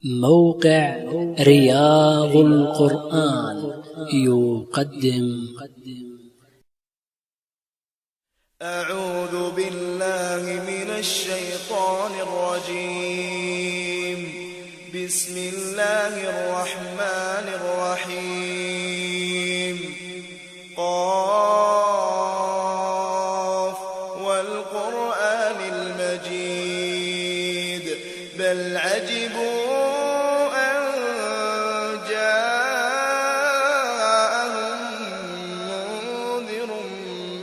موقع رياض القرآن يقدم. أعوذ بالله من الشيطان الرجيم. بسم الله الرحمن الرحيم. قاف والقرآن المجيد. بل عجبوا أن جاءهم منذر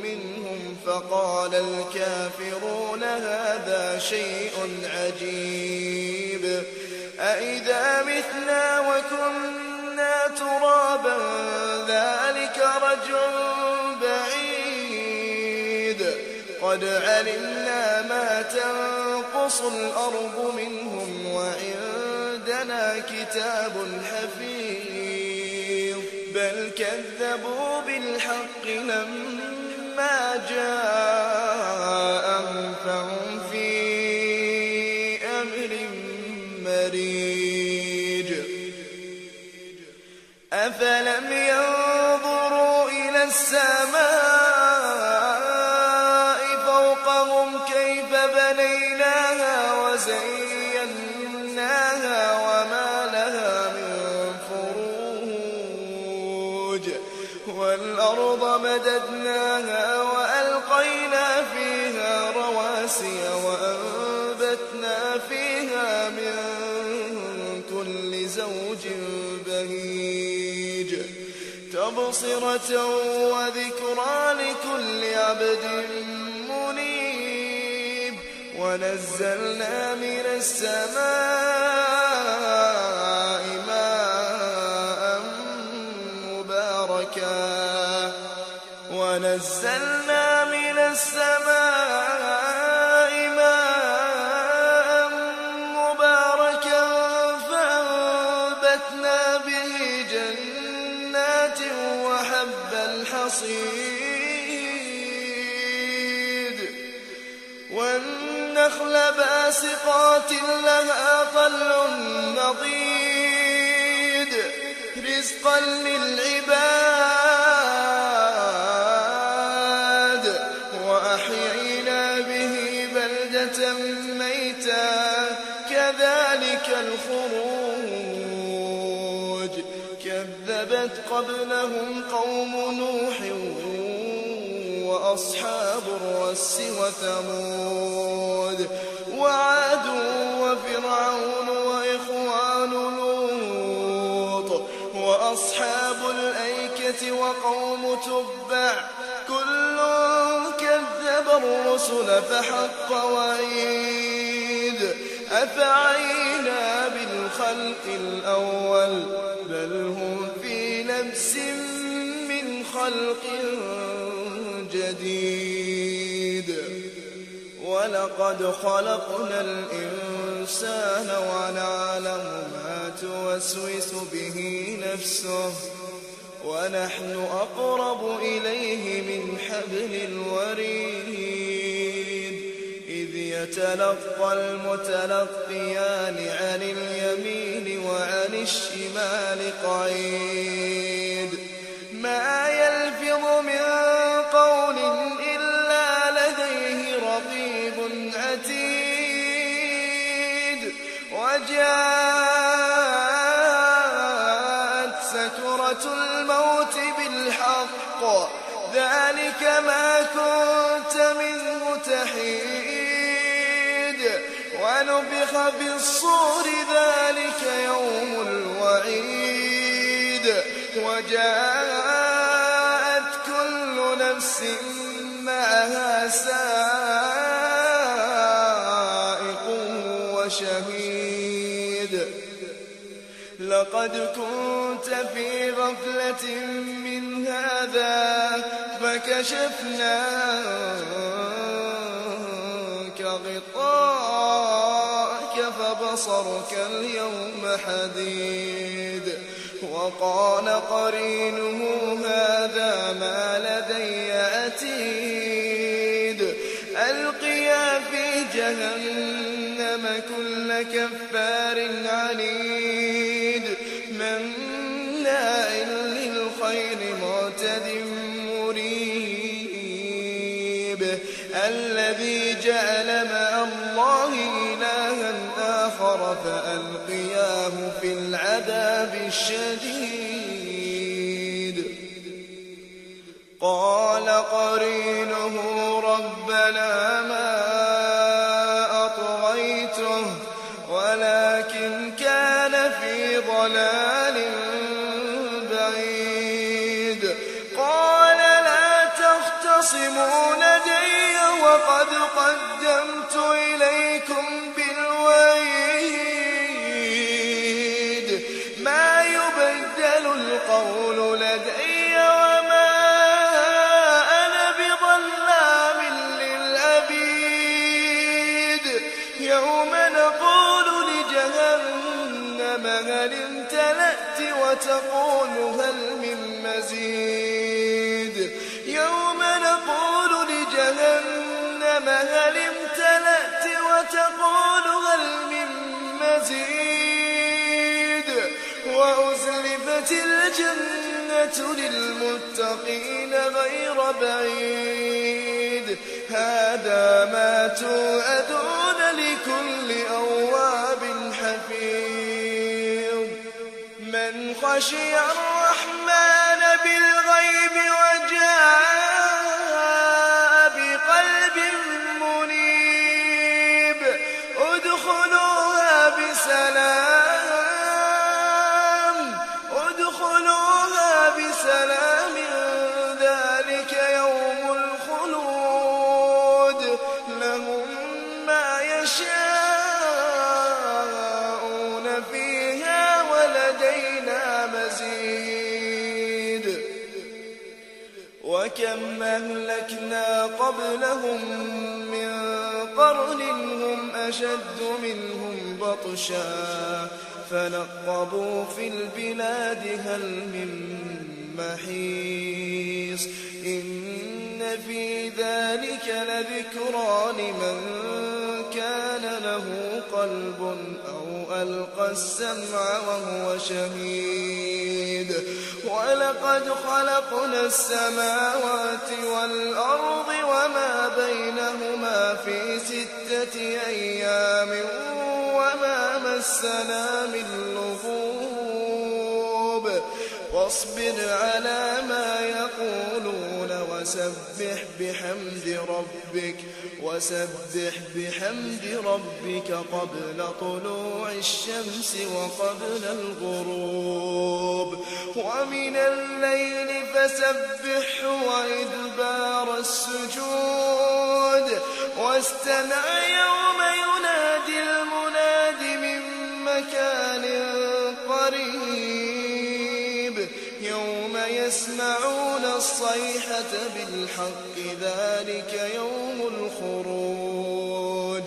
منهم فقال الكافرون هذا شيء عجيب. أإذا متنا وكنا ترابا ذلك رجع بعيد. قد علمنا ما تنقص الأرض منهم وعندنا كتاب حفيظ. بل كذبوا بالحق لما جاءهم فهم في أمر مريج. أفلم ينظروا إلى السماء فوقهم كيف بنيناها وزيناها وما لها من فروج. والأرض مددناها وألقينا فيها رواسي وأنبتنا فيها من كل زوج بهيج. تبصرة وذكرى لكل عبد منيب. ونزلنا من السماء ماء مباركا فأنبتنا به جنات وحب الحصيد. والنخل باسقات لها طلع نضيد. رزقا للعباد. وأحيينا به بلدة ميتا كذلك الخروج. كذبت قبلهم قوم نوح وأصحاب الرس وثمود وعاد وفرعون وإخوان لوط وأصحاب الأيكة وقوم تبع كل كذب الرسل فحق وعيد. أفعينا بالخلق الأول بل هم في لبس من خلق جديد. ولقد خلقنا الإنسان ونعلم ما توسوس به نفسه ونحن أقرب إليه من حبل الوريد. إذ يتلقى المتلقيان عن اليمين وعن الشمال قعيد. ما يلفظ من قول إلا لديه رقيب عتيد. وجاءت سكرة الموت بالحق ذلك ما كنت منه تحيد. ونفخ في الصور ذلك يوم الوعيد. وجاءت كل نفس معها سائق وشهيد. لقد كنت في غفلة من هذا فكشفنا عنك غطاءك فبصرك اليوم حديد. وقال قرينه هذا ما لدي عتيد. ألقيا في جهنم كل كفار عنيد مناع للخير معتد مريب الذي جعل مع الله إلها آخر فألقياه في العذاب الشديد قال قرينه ربنا ما أطغيته ولكن كان في ضلال بعيد قال لا تختصموا لدي وقد قدمت إليكم بالوعيد ما يبدل القول لدي وما أنا بظلام للعبيد يوم نقول لجهنم هل امتلأت وتقول هل من مزيد يوم نقول لجهنم هل امتلأت وتقول هل من مزيد وأزلفت الجنة للمتقين غير بعيد هذا ما توعدون لكل أواب حفيظ من خشي الرحمن بالغيب وجاء بقلب منيب ادخلوها بسلام ذلك يوم الخلود لهم ما يشاءون فيها ولدينا مزيد وكم أهلكنا قبلهم من قرن هم أشد منهم بطشا فنقبوا في البلاد هل من محيص إن في ذلك لذكرى لمن كان له قلب أو ألقى السمع وهو شهيد ولقد خلقنا السماوات والأرض وما بينهما في 6 أيام وما مسنا من لغوب واصبر على ما يقولون وسبح بحمد ربك قبل طلوع الشمس وقبل الغروب ومن الليل فسبحه وإدبار السجود واستمع يوم ينادي المناد من مكان قريب يوم يسمعون الصيحة بالحق ذلك يوم الخروج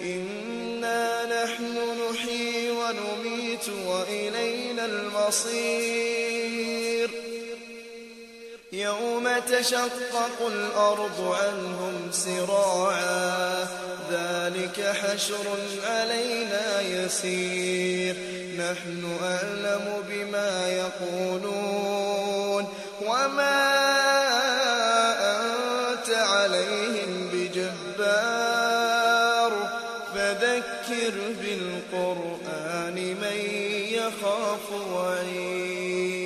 إنا نحن نحيي ونميت وإلينا المصير يوم تشقق الأرض عنهم سراعا ذلك حشر علينا يسير نحن أعلم بما يقولون وما أنت عليهم بجبار فذكر بالقرآن من يخاف وعيد